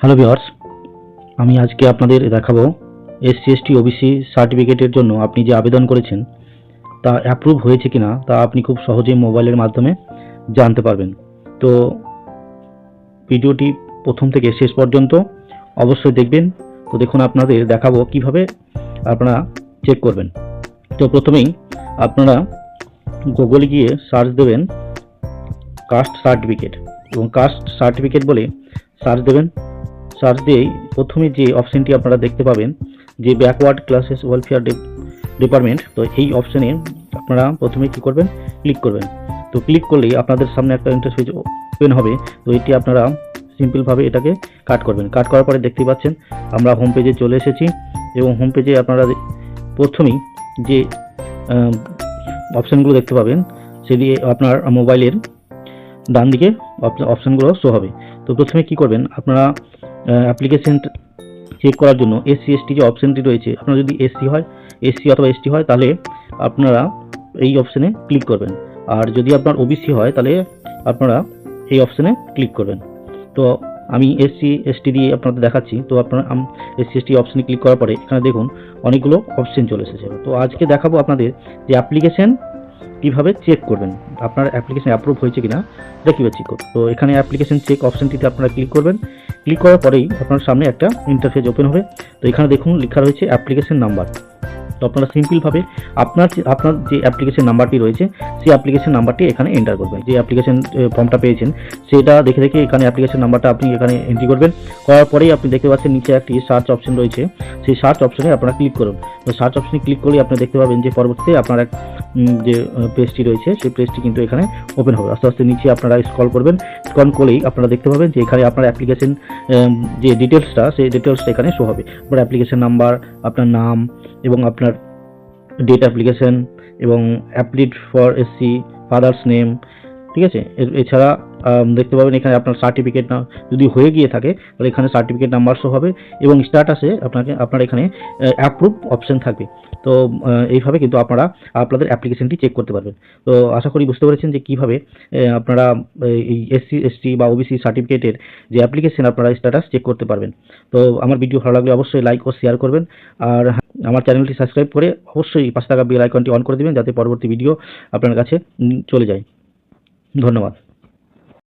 Hello viewers, আমি আজকে আপনাদের দেখাবো এসসি এসটি ওবিসি সার্টিফিকেটের জন্য আপনি যে আবেদন করেছেন তা অ্যাপ্রুভ হয়েছে কিনা তা আপনি খুব সহজেই মোবাইলের মাধ্যমে জানতে পারবেন। তো ভিডিওটি প্রথম থেকে শেষ পর্যন্ত অবশ্যই দেখবেন। তো দেখুন, আপনাদের দেখাবো কিভাবে আপনারা চেক করবেন। তো প্রথমেই আপনারা গুগলে গিয়ে সার্চ দেবেন কাস্ট সার্টিফিকেট এবং কাস্ট সার্টিফিকেট বলে সার্চ দেবেন। সার্চ দিয়েই প্রথমে যে অপশনটি আপনারা দেখতে পাবেন যে ব্যাকওয়ার্ড ক্লাসেস ওয়েলফেয়ার ডিপার্টমেন্ট, তো এই অপশনে আপনারা প্রথমে কি করবেন, ক্লিক করবেন। তো ক্লিক করলেই আপনাদের সামনে একটা ইন্টারফেস ওপেন হবে। তো এটি আপনারা সিম্পলভাবে এটাকে কাট করবেন। কাট করার পরে দেখতে পাচ্ছেন আমরা হোম পেজে চলে এসেছি এবং হোম পেজে আপনারা প্রথমেই যে অপশানগুলো দেখতে পাবেন সেটি আপনার মোবাইলের ডান দিকে অপশানগুলো শো হবে। তো প্রথমে কি করবেন, আপনারা অ্যাপ্লিকেশন চেক করার জন্য এসসি এসটি যে অপশানটি রয়েছে, আপনারা যদি এসসি অথবা এসটি হয় তাহলে আপনারা এই অপশানে ক্লিক করবেন, আর যদি আপনার ওবিসি হয় তাহলে আপনারা এই অপশানে ক্লিক করবেন। তো আমি এসসি এসটি দিয়ে আপনাদের দেখাচ্ছি। তো আপনারা এসসি এসটি অপশানে ক্লিক করার পরে এখানে দেখুন অনেকগুলো অপশান চলে এসেছে। তো আজকে দেখাবো আপনাদের যে অ্যাপ্লিকেশন কিভাবে চেক করবেন, আপনার অ্যাপ্লিকেশন অ্যাপ্রুভ হয়েছে কিনা এটা কীভাবে চেক করবেন। তো এখানে অ্যাপ্লিকেশন চেক অপশানটিতে আপনারা ক্লিক করবেন। ক্লিক করার পরেই আপনার সামনে একটা ইন্টারফেস ওপেন হবে। তো এখানে দেখুন লেখা রয়েছে অ্যাপ্লিকেশন নাম্বার। তো আপনারা সিম্পলভাবে আপনার যে অ্যাপ্লিকেশন নাম্বারটি রয়েছে সেই অ্যাপ্লিকেশন নাম্বারটি এখানে এন্টার করবেন। যে অ্যাপ্লিকেশন ফর্মটা পেয়েছেন সেটা দেখে দেখে এখানে অ্যাপ্লিকেশন নাম্বারটা আপনি এখানে এন্ট্রি করবেন। করার পরেই আপনি দেখতে পাচ্ছেন নিচে একটি সার্চ অপশন রয়েছে, সেই সার্চ অপশনে আপনারা ক্লিক করুন। তো সার্চ অপশনে ক্লিক করলেই আপনি দেখতে পাবেন যে পরবর্তীতে আপনার যে পেজটি রয়েছে সেই পেজটি কিন্তু এখানে ওপেন হবে। আস্তে আস্তে নিচে আপনারা স্ক্রল করবেন। স্ক্রল করলেই আপনারা দেখতে পাবেন যে এখানে আপনার অ্যাপ্লিকেশন যে ডিটেলসটা সেই ডিটেলসটা এখানে শো হবে। আপনার অ্যাপ্লিকেশন নাম্বার, আপনার নাম এবং আপনার ডেট অ্যাপ্লিকেশন এবং অ্যাপ্লিড ফর এসসি, ফাদার্স নেম, ঠিক আছে। এছাড়া দেখতে পাবেন এখানে আপনার সার্টিফিকেট না যদি হয়ে গিয়ে থাকে তাহলে এখানে সার্টিফিকেট নাম্বার শো হবে এবং স্ট্যাটাসে আপনার এখানে অ্যাপ্রুভ অপশন থাকবে। তো এইভাবে কিন্তু আপনারা আপনাদের অ্যাপ্লিকেশনটি চেক করতে পারবেন। তো আশা করি বুঝতে পেরেছেন যে কীভাবে আপনারা এই এসসি এসটি বা ওবিসি সার্টিফিকেটের যে অ্যাপ্লিকেশন আপনারা স্ট্যাটাস চেক করতে পারবেন। তো আমার ভিডিও ভালো লাগলে অবশ্যই লাইক ও শেয়ার করবেন, আর আমার চ্যানেলটি সাবস্ক্রাইব করে অবশ্যই পাশে থাকা বেল আইকনটি অন করে দেবেন যাতে পরবর্তী ভিডিও আপনার কাছে চলে যায়। ধন্যবাদ।